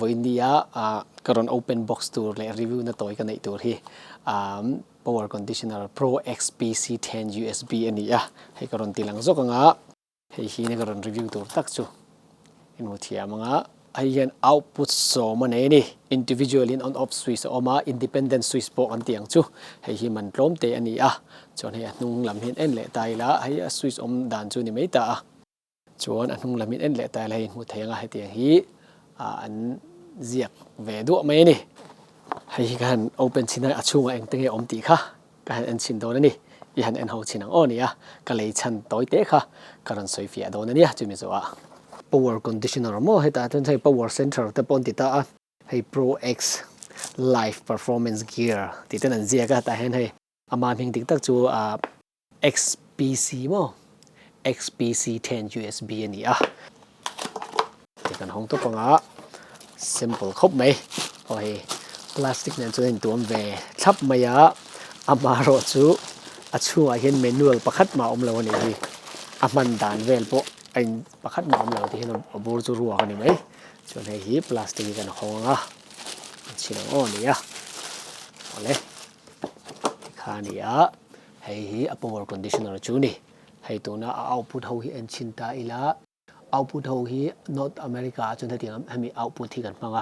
วันนี้ก็รอน open box tour และ review นะตัวกันในตัวที่power conditioner ProX-PC10USB อันนี้ให้ก็รอนตีหลังซกงะให้ฮีนี่ก็รอน review ตัวตักจูอินโมทียมังไอ้ยัน output โซมันนี่ individual in on off switch ออกมา independent switch ปกันเตียงจูให้ฮีมันพร้อมเตอันนี้จนให้นุ่งลำเห็นเอ็นเละตายละให้ switch อมด่านจูนี่ไม่ตาจนนุ่งลำเห็นเอ็นเละตายละหัวเทียงให้เตียงฮีอันเจียกเวดัวไม่นี่ให้กัน open ชิ้นนั้นช่วงเองตั้งแต่อมตีค่ะกันอันชิ้นโดนนี่อีหันอันหัวชิ้นนั้นนี่ก็เลยชั้นต่อยเตะค่ะกันสวยฟีโดนนี่จุดมิโซpower conditioner มั้งให้ตาจนใช้ power center แต่ปนติดตาให้ ProX Live Performance Gear ติดตั้งนั่นเจียก็แต่เห็นให้อามาเพียงติดตั้งจูXPC มั้ง XPC10USB นี่ติดกันห้องตัวกงsimple ครบไหมโอ้ยพลาสติกนั่นจะเป็นตัวเวทับมายาอามาโรจูช่วยเห็นเมนูประคัดมาเราวันนี้อามันด่านเวลโปไอ้ประคัดมาเราที่เห็นบูรจูรัวกันนี่ไหมจนให้พลาสติกกันห้องชิ้นนี่เอาเลยข้านี่ให้power conditioner จูนี่ให้ตัวน่ะoutput เขาให้ชินตาอีละoutput เขาให้ North America จนถึงให้มี output ที่กันฟัง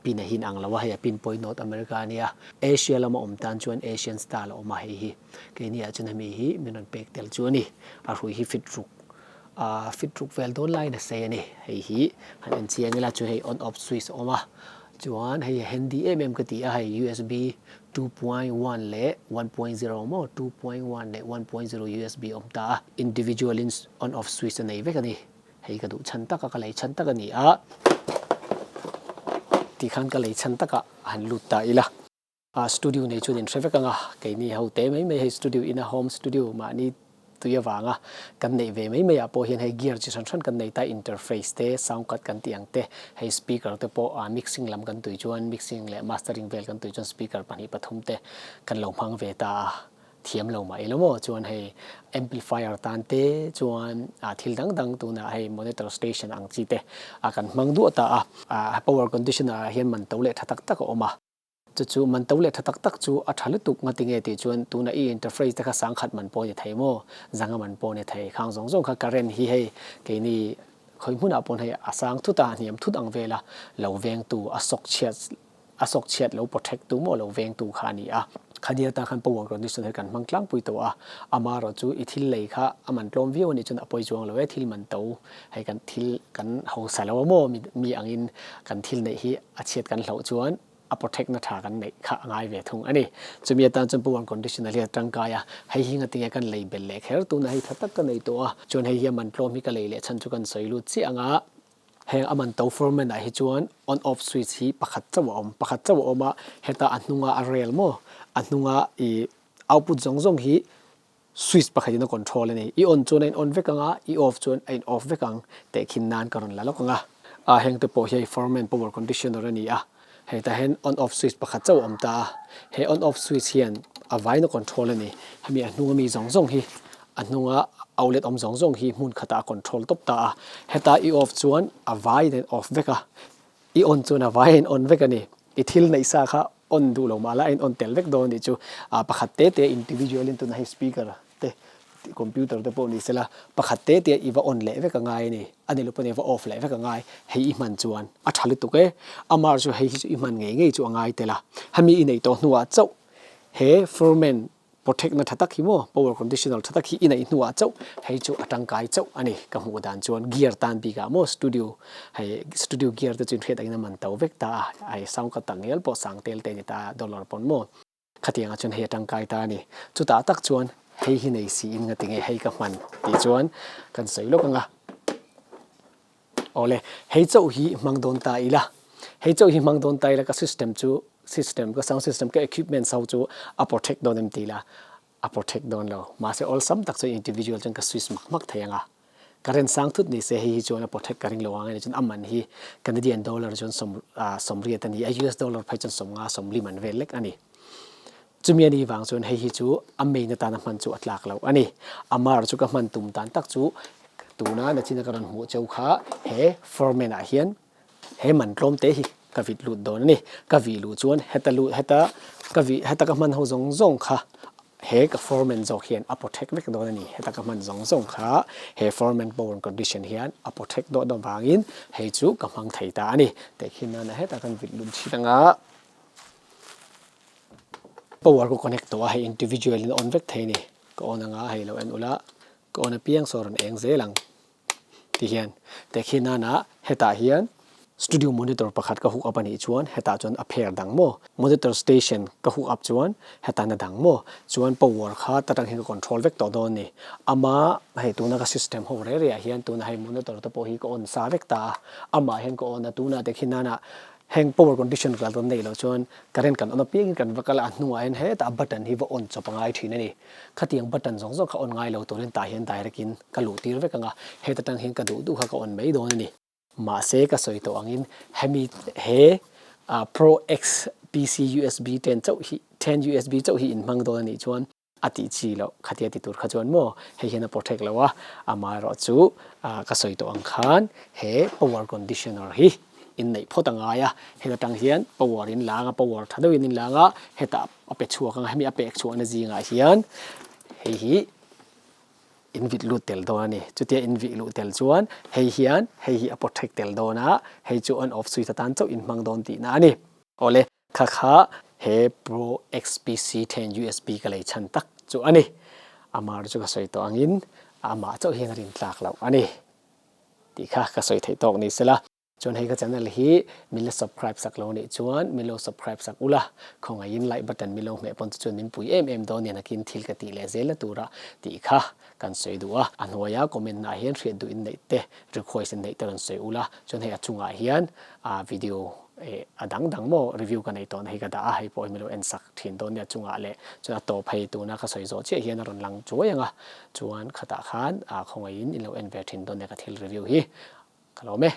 ปีนหินอังละว่าให้ปีนปอย North America เนี่ยเอเชียละมาตันจวน Asian style ละมาให้ก็นี่จนให้มีมันเป็นเป็กเตลจวนนี่รุยฟิตรุกเวลโดนไล่นะเซนี่ให้หันเชียงละจวนให้ on off switch ออกมาจวนให้ handyก็ตีให้ USB 2.1 และ 1.0 มั้ง2.1 และ 1.0 USB อมตา individual on off switch ในเวกันนี่ให้กระดูกชั้นตะก็เลยชั้นตะกันนี่ที่ขันก็เลยชั้นตะก็หันลุดตาอีละสตูดิโอในชุดอินเทอร์เฟซกันแค่นี้เขาเต้ไม่ให้สตูดิโออินโฮมสตูดิโอมานี่ตัวอย่างว่ากันในเวไม่อยากพอเห็นให้เกียร์จิชันกันในใต้อินเทอร์เฟซเต้ซาวด์กัดกันเตียงเต้ให้สปีกเกอร์เต้พอมิกซิ่งลำกันตัวจวนมิกซิ่งและมาสเตอร์ริงเวลกันตัวจวนสปีกเกอร์ปนิปฐมเต้กันลงพังเวตาเทียมลงมาแล้วมั้งจวนให้ amplifier ตันเต้จวนทิลดังตัวน่ะให้ monitor station อังจีเต้กันมังดูตาpower conditioner เห็นมันตัวเล็กทักออกมาจู่มันตัวเล็กทักจู่ทะลุตุกมาติงเอติจวนตัวน่ะอินเทอร์เฟซแต่ก็สังขัดมันปนอยู่ไทยมั้งจังมันปนอยู่ไทยข้างสองข้าง current ให้แค่นี้คอยมุ่งปนให้สังทุตาเนียมทุตังเวลาเราเวงตัวอสกเชียดเรา protect ตัวมั้งเราเวงตัวขานี่คดีตาขัน power conditioner กันมังกลางปุยตัวมาเราจู่อิทิลเลยค่ะมันปลอมวิวนี่จนอภัยจวงเราทิลมันโตให้กันทิลกันเขาใส่แล้วมั้งมีอังอินกันทิลในที่เชียดกันเหล่าจวนprotect นัทากันในข้างง่ายเวทุงอันนี้จะมีตาจน power conditioner เรียกตั้งกายให้หิ้งติงกันเลยเบลเล็กเฮร์ตัวนั้นให้ทักกันในตัวจนให้มันปลอมมีกันเลยเละฉันจุกันสวยลุดสิอ่ะเฮงมันโตฟอร์มันให้จวน on off switch ที่ประคัดเจ้ามาเฮตาอันนุ่งอาเรลโมอันนุ่งoutput จงที่ switch ประคัดใน control นี่อี on จวน on เวกังอี off จวน off เวกังแต่ขินนานกันแล้วกังเฮงตัวพอให้ forman power conditioner นี่ให้แต่เห็น on off switch ประคัดเจ้าตาให้ on off switch เห็นเอาไว้ใน control นี่ให้มีอันนุ่งมีจงที่อันนุ่งoutlet จงที่มุนขัดcontrol ตบตาให้ตาอี off จวนเอาไว้ใน off เวกอี on จวนเอาไว้ใน on เวกนี่อีทิลในสาขา on ดูลงมาแล้ว on เตลเวกโดนนี่จูประคัดเตะ individual ตัวนั้นให้ speaker เตะคอมพิวเตอร์ตัวนี้เสร็จแล้วประคัดเตะอีว่า on เละเวกง่ายนี่อันนี้ลูกเป็นว่า off เละเวกง่ายให้อีมันจวนทะลุตุกมาจูให้อีมันง่ายจูง่ายเตละให้มีในตัวหัวเจ้าให้ forman protect นัทตักหิมะ power conditioner ทักหิอินในหัวเจ้าให้จูตั้งกายเจ้าอันนี้กับหัวด่านจวน gear ตันปีกามอ studio ให้ studio gear ตัวจุนเฮ็ดอันนั้นมันเตาเวกตาให้สังกัดตั้งเอลพอสังเตลเตนิตาดอลลาร์ปอนโมขัดยังจนเฮ็ดตั้งกายตานี่จุตาตักจวนให้หินในสีอินกันติงให้กับมันตีจวนกันใส่ลูกกันโอ้เลยให้เจ้าหิมังโดนตาอีละให้เจ้าหิมังโดนตาแล้วก็ system จูsystem ก็ sound system ก็ equipment เสาจูprotect โดนเต็มทีละprotect โดนเรามาเสีย all ซ้ำตักจะ individual จนก็ switch มักเทียงการเรียนสังทุนนี่เสียให้จวน protect การเรียนระวังจนมันฮี Canadian dollar จนสมเรียตันนี้ US dollar ไปจนสมริมันเวลเล็กอันนี้จุมีอันนี้วางจนให้จูไม่ในตาน้ำมันจูอัดหลักเราอันนี้มาจูกับมันตุ่มตันตักจูตัวนั้นในที่นักการหัวเจ้าขาเฮ forman เฮียน he man tlom te hi ka vit lut don ni ka vi lu chuan heta lu heta ka man ho zong kha he ka foreman zo hian a protect vek don ni heta ka man zong kha he foreman power condition hian a protect do wangin he chu ka mang thei ta ani te khin na heta kan vit lut chi tanga power ko connect to he individual in on vek thei ni ko on anga he lo en ula ko on piang soron eng zelang ti hian te khin na heta hian studio monitor pakhat ka hook up ani chuan heta chuan a phair dang mo monitor station ka hook up chuan heta na dang mo chuan power kha tatang hin control vek to don ni ama hei tuna ka system ho re hian tuna hei monitor to po hi ko on sa vek ta ama hen ko on tuna te khinana heng power condition ka don nei lo chuan current kan on piang kan vakala hnuwa hen he ta button hi wa on chopangai thina ni khatiang button zong ka on ngai lo torin ta hian direct in ka lu tir vekanga he tatang hin ka du kha ka on mei don ni ma se ka soi to angin hemi he ProX-PC10USBH 10USB chau hi in mang do ni chuan ati chi lo khatia ti tur kha chuan mo he hian protect lawa ama ro chu ka soi to ang khan he power conditioner hi in nei photanga ya he tang hian power in langa power thado in langa heta ape chuak ang hemi ape chu na ji nga hian hi in vit lu tel do ani chutia in vit lu tel chuan hei hian hei hi a protect tel do na hei chu on off switch tan chau in mang don ti na ani ole kha he ProX-PC10USB ka lei chan tak chu ani amar chu ka soi to angin ama chau hian rin tlak lo ani ti kha ka soi thei tok ni sela chon hei ka channel hi mila subscribe sak lo ni chuan milo subscribe sak ula khonga in like button milo me pon chu min pui em don ni nakin thil ka ti le zela tura ti kha kan soi duwa anhoya comment na hian thriat du in nei te request in nei taron soi ula chon hei achunga hian video adang mo review ka nei ton hei ka da hei poi milo en sak thin don ya chunga le chona top hei tu na ka soi zo che hian ron lang chuanga chuan khata khan khonga in ilo en ver thin don ne ka thil review hi kalome